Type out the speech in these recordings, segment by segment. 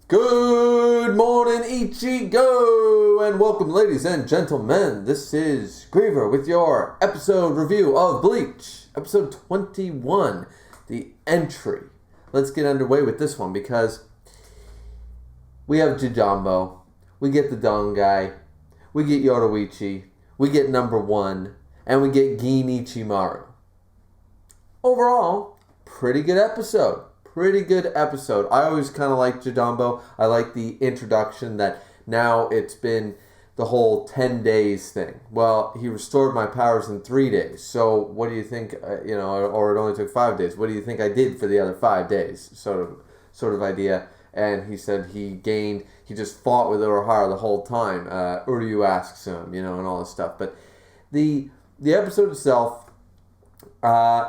Good morning, Ichigo, and welcome, ladies and gentlemen. This is Griever with your episode review of Bleach, episode 21, the entry. Let's get underway with this one because we have Jijambo, we get the Don guy, we get Yoruichi, we get number one, and we get Gin Ichimaru. Overall, pretty good episode. I always kind of like Jidambo. I like the introduction that now it's been the whole 10 days thing. Well, he restored my powers in 3 days. So what do you think, or it only took 5 days. What do you think I did for the other 5 days? Sort of idea. And he said he just fought with Urahara the whole time. Uryu asks him, and all this stuff. But the episode itself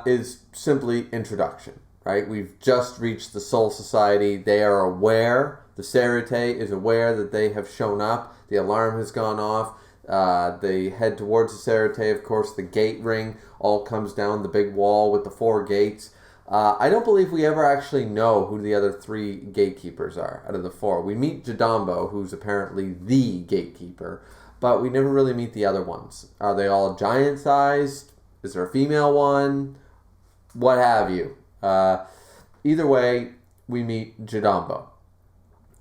is simply introduction. Right, we've just reached the Soul Society. They are aware. The Serite is aware that they have shown up. The alarm has gone off. They head towards the Serite. Of course, the gate ring all comes down the big wall with the 4 gates. I don't believe we ever actually know who the other 3 gatekeepers are out of the 4. We meet Jidambo, who's apparently the gatekeeper, but we never really meet the other ones. Are they all giant-sized? Is there a female one? What have you? Either way, we meet Jidambo.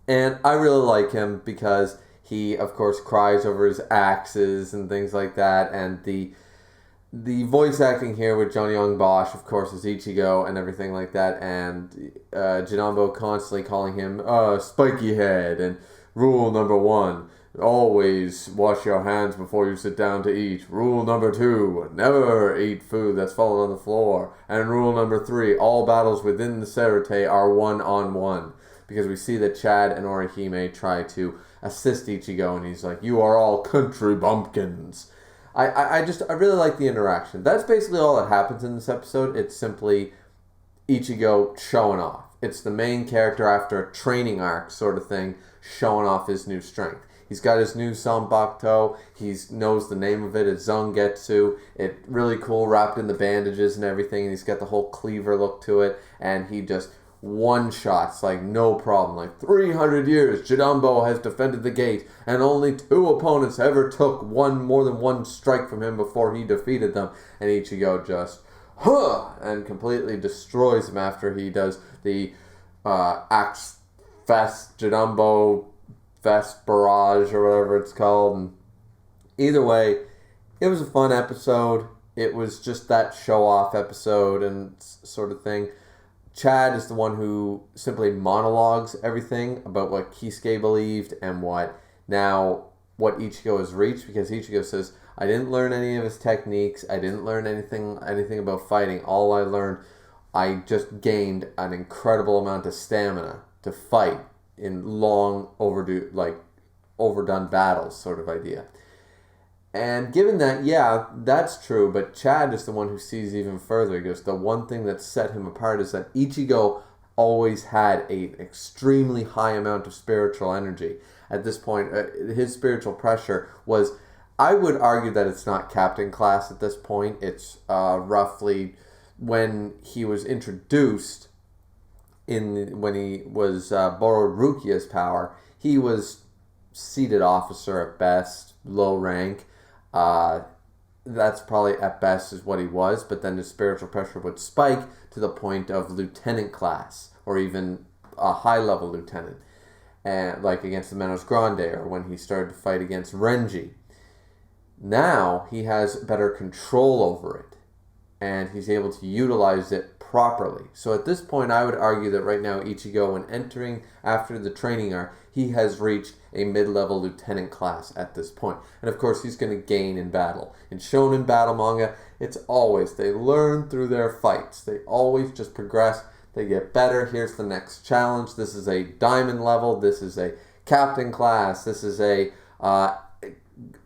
And I really like him because he, of course, cries over his axes and things like that. And the voice acting here with Johnny Young Bosch, of course, is Ichigo and everything like that. And Jidambo constantly calling him spiky head. And rule number 1, always wash your hands before you sit down to eat. Rule number 2, never eat food that's fallen on the floor. And rule number 3, all battles within the Serite are 1-on-1. Because we see that Chad and Orihime try to assist Ichigo, and he's like, you are all country bumpkins. I really like the interaction. That's basically all that happens in this episode. It's simply Ichigo showing off. It's the main character after a training arc sort of thing, showing off his new strength. He's got his new Sanbakuto. He knows the name of it. It's Zangetsu. It's really cool, wrapped in the bandages and everything. And he's got the whole cleaver look to it. And he just one-shots like no problem. Like 300 years, Jidambo has defended the gate. And only 2 opponents ever took more than one strike from him before he defeated them. And Ichigo just, and completely destroys him after he does the Axe Fest Jidambo Fest Barrage or whatever it's called. And either way, it was a fun episode. It was just that show-off episode and sort of thing. Chad is the one who simply monologues everything about what Kisuke believed and what Ichigo has reached, because Ichigo says, I didn't learn any of his techniques. I didn't learn anything about fighting. All I learned, I just gained an incredible amount of stamina to fight in long overdone battles sort of idea. And given that, yeah, that's true, but Chad is the one who sees even further. He goes, the one thing that set him apart is that Ichigo always had an extremely high amount of spiritual energy. At this point, his spiritual pressure was, I would argue that it's not captain class at this point. It's roughly when he was introduced, when he was borrowed Rukia's power, he was seated officer at best, low rank. That's probably at best is what he was, but then his spiritual pressure would spike to the point of lieutenant class, or even a high-level lieutenant, and like against the Menos Grande, or when he started to fight against Renji. Now he has better control over it, and he's able to utilize it properly. So at this point, I would argue that right now Ichigo, when entering after the training arc, he has reached a mid-level lieutenant class at this point. And of course, he's going to gain in battle. In shonen battle manga, it's always, they learn through their fights. They always just progress. They get better. Here's the next challenge. This is a diamond level. This is a captain class. This is a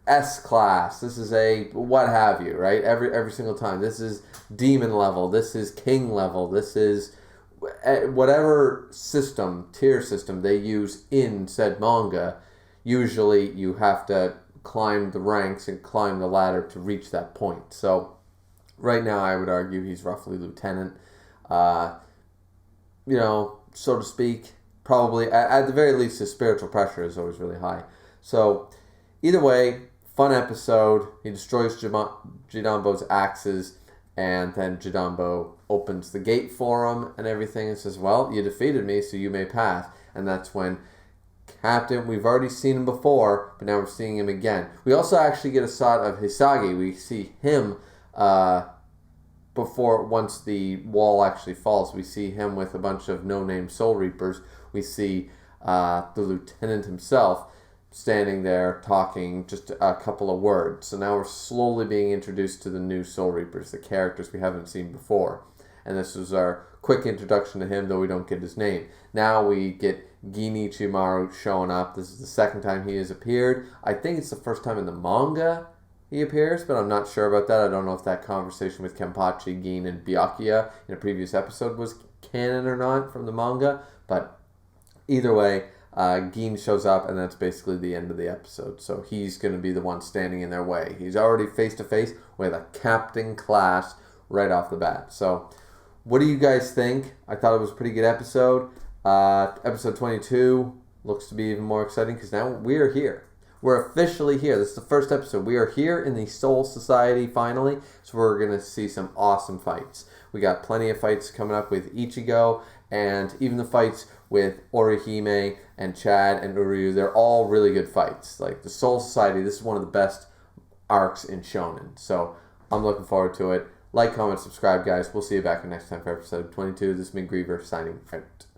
S class. This is a what have you, right? Every single time. This is demon level. This is king level. This is whatever tier system they use in said manga. Usually you have to climb the ranks and climb the ladder to reach that point. So right now I would argue he's roughly lieutenant, so to speak. probably, at the very least, his spiritual pressure is always really high. So, either way, fun episode. He destroys Jidambo's axes, and then Jidambo opens the gate for him and everything and says, well, you defeated me, so you may pass. And that's when Captain, we've already seen him before, but now we're seeing him again. We also actually get a shot of Hisagi. We see him once the wall actually falls. We see him with a bunch of no-name Soul Reapers. We see the lieutenant himself standing there talking just a couple of words. So now we're slowly being introduced to the new Soul Reapers, the characters we haven't seen before. And this was our quick introduction to him, though we don't get his name. Now we get Ginichimaru showing up. This is the second time he has appeared. I think it's the first time in the manga he appears, but I'm not sure about that. I don't know if that conversation with Kenpachi, Gin, and Byakuya in a previous episode was canon or not from the manga. But either way, Gin shows up, and that's basically the end of the episode. So he's going to be the one standing in their way. He's already face-to-face with a captain class right off the bat. So what do you guys think? I thought it was a pretty good episode. Episode 22 looks to be even more exciting because now we're here. We're officially here. This is the first episode. We are here in the Soul Society finally, so we're going to see some awesome fights. We got plenty of fights coming up with Ichigo, and even the fights with Orihime and Chad and Uryu. They're all really good fights. Like the Soul Society, this is one of the best arcs in Shonen. So I'm looking forward to it. Like, comment, subscribe, guys. We'll see you back next time for episode 22. This has been Griever signing out.